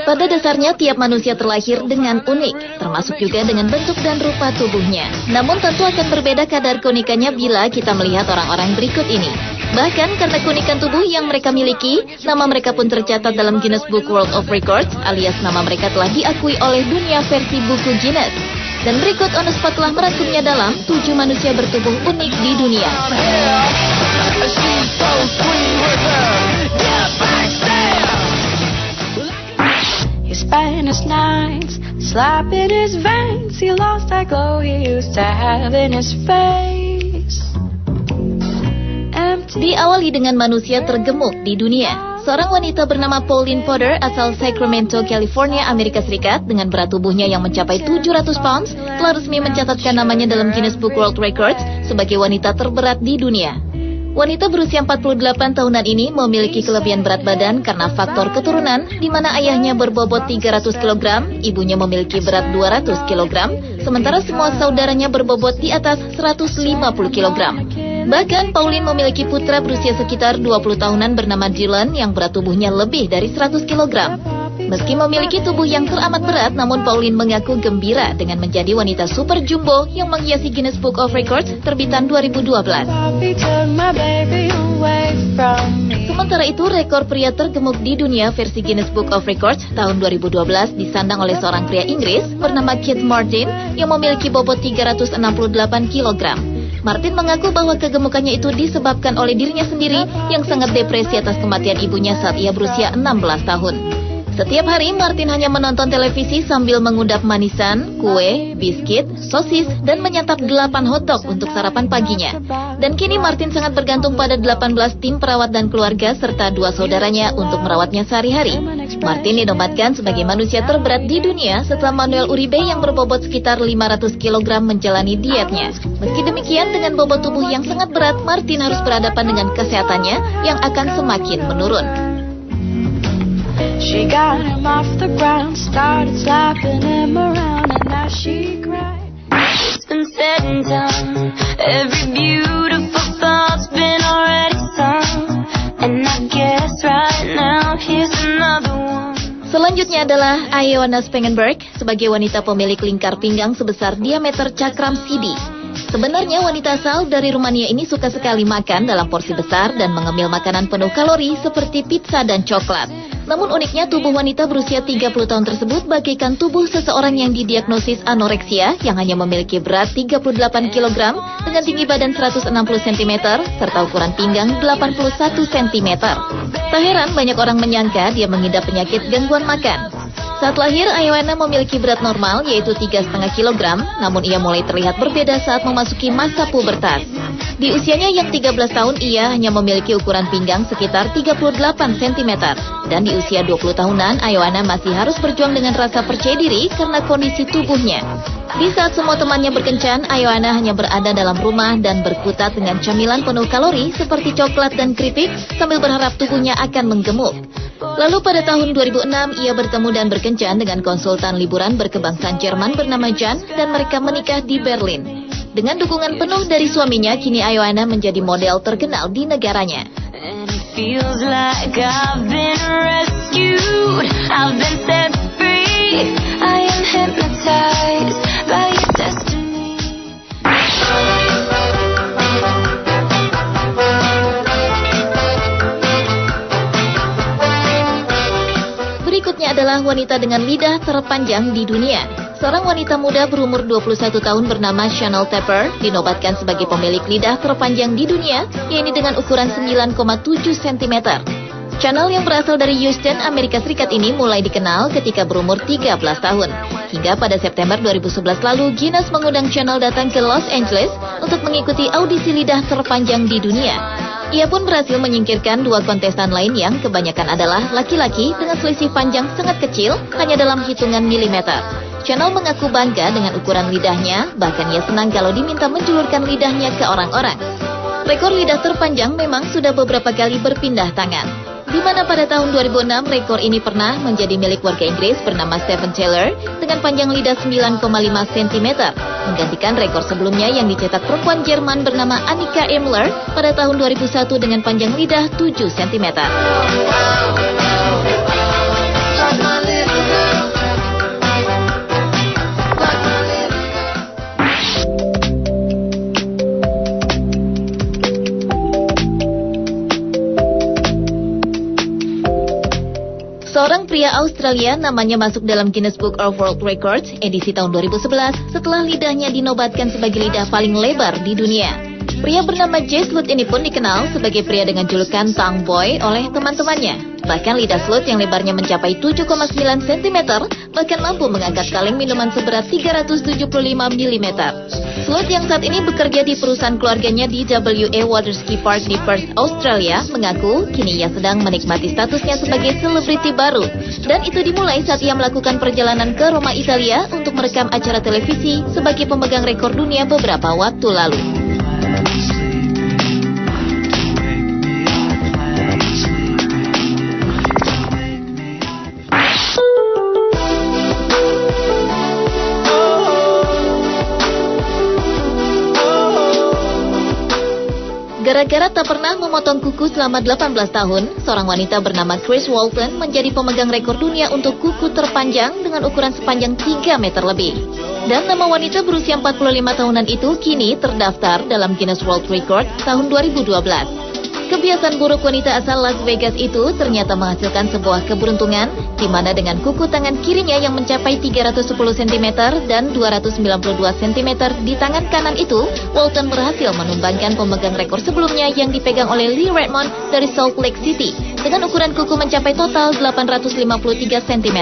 Pada dasarnya, tiap manusia terlahir dengan unik, termasuk juga dengan bentuk dan rupa tubuhnya. Namun tentu akan berbeda kadar keunikannya bila kita melihat orang-orang berikut ini. Bahkan karena keunikan tubuh yang mereka miliki, nama mereka pun tercatat dalam Guinness Book World of Records, alias nama mereka telah diakui oleh dunia versi buku Guinness. Dan berikut On The Spot telah merangkumnya dalam 7 manusia bertubuh unik di dunia. Spent his nights slapping his veins. He lost that glow he used to have in his face. Diawali dengan manusia tergemuk di dunia. Seorang wanita bernama Pauline Potter asal Sacramento, California, Amerika Serikat dengan berat tubuhnya yang mencapai 700 pounds telah resmi mencatatkan namanya dalam Guinness Book World Records sebagai wanita terberat di dunia. Wanita berusia 48 tahunan ini memiliki kelebihan berat badan karena faktor keturunan, di mana ayahnya berbobot 300 kg, ibunya memiliki berat 200 kg, sementara semua saudaranya berbobot di atas 150 kg. Bahkan Pauline memiliki putra berusia sekitar 20 tahunan bernama Dylan yang berat tubuhnya lebih dari 100 kg. Meski memiliki tubuh yang teramat berat, namun Pauline mengaku gembira dengan menjadi wanita super jumbo yang menghiasi Guinness Book of Records terbitan 2012. Sementara itu, rekor pria tergemuk di dunia versi Guinness Book of Records tahun 2012 disandang oleh seorang pria Inggris bernama Keith Martin yang memiliki bobot 368 kg. Martin mengaku bahwa kegemukannya itu disebabkan oleh dirinya sendiri yang sangat depresi atas kematian ibunya saat ia berusia 16 tahun. Setiap hari, Martin hanya menonton televisi sambil mengudap manisan, kue, biskit, sosis, dan menyantap 8 hotdog untuk sarapan paginya. Dan kini Martin sangat bergantung pada 18 tim perawat dan keluarga serta 2 saudaranya untuk merawatnya sehari-hari. Martin dinobatkan sebagai manusia terberat di dunia setelah Manuel Uribe yang berbobot sekitar 500 kg menjalani dietnya. Meski demikian, dengan bobot tubuh yang sangat berat, Martin harus berhadapan dengan kesehatannya yang akan semakin menurun. She got him off the ground, started slapping him around, and now she cried. It's been said and done, every beautiful thought's been already sung, and I guess right now here's another one. Selanjutnya adalah Ioana Spangenberg sebagai wanita pemilik lingkar pinggang sebesar diameter cakram CD. Sebenarnya wanita asal dari Rumania ini suka sekali makan dalam porsi besar dan mengemil makanan penuh kalori seperti pizza dan coklat. Namun uniknya tubuh wanita berusia 30 tahun tersebut bagaikan tubuh seseorang yang didiagnosis anoreksia yang hanya memiliki berat 38 kg dengan tinggi badan 160 cm serta ukuran pinggang 81 cm. Tak heran banyak orang menyangka dia mengidap penyakit gangguan makan. Saat lahir, Ioana memiliki berat normal yaitu 3,5 kg, namun ia mulai terlihat berbeda saat memasuki masa pubertas. Di usianya yang 13 tahun, ia hanya memiliki ukuran pinggang sekitar 38 cm. Dan di usia 20 tahunan, Ioana masih harus berjuang dengan rasa percaya diri karena kondisi tubuhnya. Di saat semua temannya berkencan, Ioana hanya berada dalam rumah dan berkutat dengan camilan penuh kalori seperti coklat dan keripik sambil berharap tubuhnya akan menggemuk. Lalu pada tahun 2006, ia bertemu dan berkencan dengan konsultan liburan berkebangsaan Jerman bernama Jan dan mereka menikah di Berlin. Dengan dukungan penuh dari suaminya, kini Ioana menjadi model terkenal di negaranya. Berikutnya adalah wanita dengan lidah terpanjang di dunia. Seorang wanita muda berumur 21 tahun bernama Chanel Tepper dinobatkan sebagai pemilik lidah terpanjang di dunia, yaitu dengan ukuran 9,7 cm. Chanel yang berasal dari Houston, Amerika Serikat ini mulai dikenal ketika berumur 13 tahun. Hingga pada September 2011 lalu, Guinness mengundang Chanel datang ke Los Angeles untuk mengikuti audisi lidah terpanjang di dunia. Ia pun berhasil menyingkirkan 2 kontestan lain yang kebanyakan adalah laki-laki dengan selisih panjang sangat kecil, hanya dalam hitungan milimeter. Chanel mengaku bangga dengan ukuran lidahnya, bahkan ia senang kalau diminta menjulurkan lidahnya ke orang-orang. Rekor lidah terpanjang memang sudah beberapa kali berpindah tangan. Di mana pada tahun 2006 rekor ini pernah menjadi milik warga Inggris bernama Stephen Taylor dengan panjang lidah 9,5 cm, menggantikan rekor sebelumnya yang dicetak perempuan Jerman bernama Annika Imler pada tahun 2001 dengan panjang lidah 7 cm. pria Australia namanya masuk dalam Guinness Book of World Records edisi tahun 2011 setelah lidahnya dinobatkan sebagai lidah paling lebar di dunia. Pria bernama Jay Slut ini pun dikenal sebagai pria dengan julukan Tongue Boy oleh teman-temannya. Bahkan lidah Slut yang lebarnya mencapai 7,9 cm bahkan mampu mengangkat kaleng minuman seberat 375 mm. Slut yang saat ini bekerja di perusahaan keluarganya di W.A. Waterski Park di Perth, Australia, mengaku kini ia sedang menikmati statusnya sebagai selebriti baru. Dan itu dimulai saat ia melakukan perjalanan ke Roma, Italia untuk merekam acara televisi sebagai pemegang rekor dunia beberapa waktu lalu. Gara-gara tak pernah memotong kuku selama 18 tahun, seorang wanita bernama Chris Walton menjadi pemegang rekor dunia untuk kuku terpanjang dengan ukuran sepanjang 3 meter lebih. Dan nama wanita berusia 45 tahunan itu kini terdaftar dalam Guinness World Record tahun 2012. Kebiasaan buruk wanita asal Las Vegas itu ternyata menghasilkan sebuah keberuntungan, di mana dengan kuku tangan kirinya yang mencapai 310 cm dan 292 cm di tangan kanan itu, Walton berhasil menumbangkan pemegang rekor sebelumnya yang dipegang oleh Lee Redmond dari Salt Lake City, dengan ukuran kuku mencapai total 853 cm.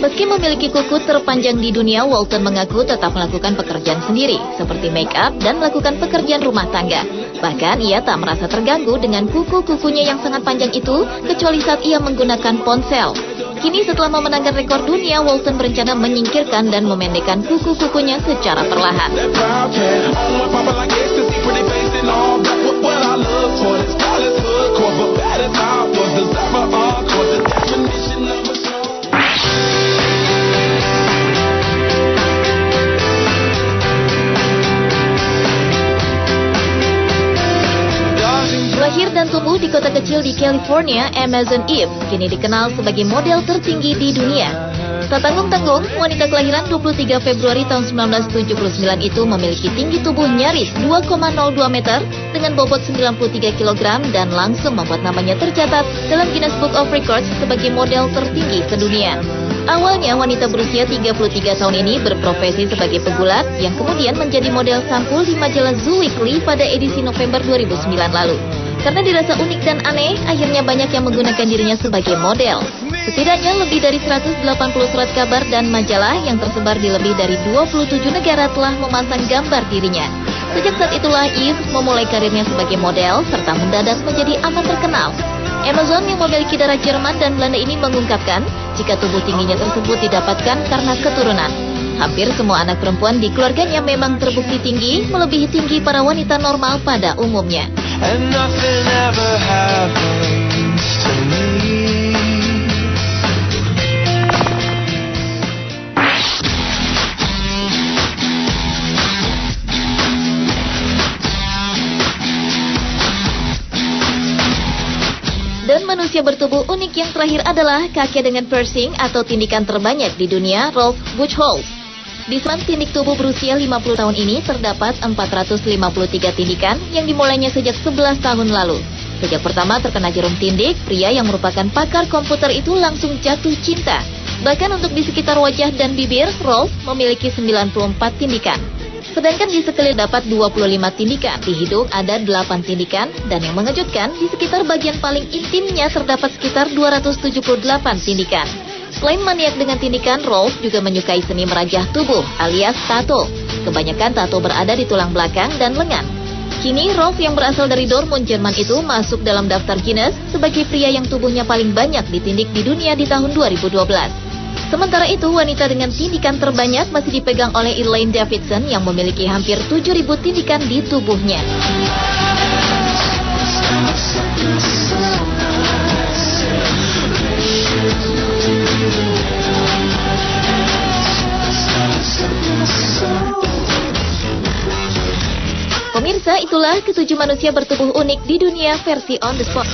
Meski memiliki kuku terpanjang di dunia, Walton mengaku tetap melakukan pekerjaan sendiri, seperti make up dan melakukan pekerjaan rumah tangga. Bahkan ia tak merasa terganggu dengan kuku-kukunya yang sangat panjang itu, kecuali saat ia menggunakan ponsel. Kini setelah memenangkan rekor dunia, Walton berencana menyingkirkan dan memendekkan kuku-kukunya secara perlahan. Lahir dan tumbuh di kota kecil di California, Amazon Eve kini dikenal sebagai model tertinggi di dunia. Tak tanggung-tanggung, wanita kelahiran 23 Februari tahun 1979 itu memiliki tinggi tubuh nyaris 2,02 meter dengan bobot 93 kg dan langsung membuat namanya tercatat dalam Guinness Book of Records sebagai model tertinggi sedunia. Awalnya wanita berusia 33 tahun ini berprofesi sebagai pegulat yang kemudian menjadi model sampul di majalah Zoo Weekly pada edisi November 2009 lalu. Karena dirasa unik dan aneh, akhirnya banyak yang menggunakan dirinya sebagai model. Setidaknya lebih dari 180 surat kabar dan majalah yang tersebar di lebih dari 27 negara telah memasang gambar dirinya. Sejak saat itulah Eve memulai karirnya sebagai model serta mendadak menjadi amat terkenal. Amazon yang memiliki darah Jerman dan Belanda ini mengungkapkan jika tubuh tingginya tersebut didapatkan karena keturunan. Hampir semua anak perempuan di keluarganya memang terbukti tinggi, melebihi tinggi para wanita normal pada umumnya. And nothing ever happens to me. Dan manusia bertubuh unik yang terakhir adalah kakek dengan piercing atau tindikan terbanyak di dunia, Rolf Buchholz. Di selang tindik tubuh berusia 50 tahun ini terdapat 453 tindikan yang dimulainya sejak 11 tahun lalu. Sejak pertama terkena jarum tindik, pria yang merupakan pakar komputer itu langsung jatuh cinta. Bahkan untuk di sekitar wajah dan bibir, Rolf memiliki 94 tindikan. Sedangkan di sekeliling dapat 25 tindikan, di hidung ada 8 tindikan, dan yang mengejutkan, di sekitar bagian paling intimnya terdapat sekitar 278 tindikan. Selain maniak dengan tindikan, Rolf juga menyukai seni merajah tubuh alias tato. Kebanyakan tato berada di tulang belakang dan lengan. Kini Rolf yang berasal dari Dortmund, Jerman itu masuk dalam daftar Guinness sebagai pria yang tubuhnya paling banyak ditindik di dunia di tahun 2012. Sementara itu, wanita dengan tindikan terbanyak masih dipegang oleh Elaine Davidson yang memiliki hampir 7.000 tindikan di tubuhnya. Pemirsa, itulah ketujuh manusia bertubuh unik di dunia versi on the spot.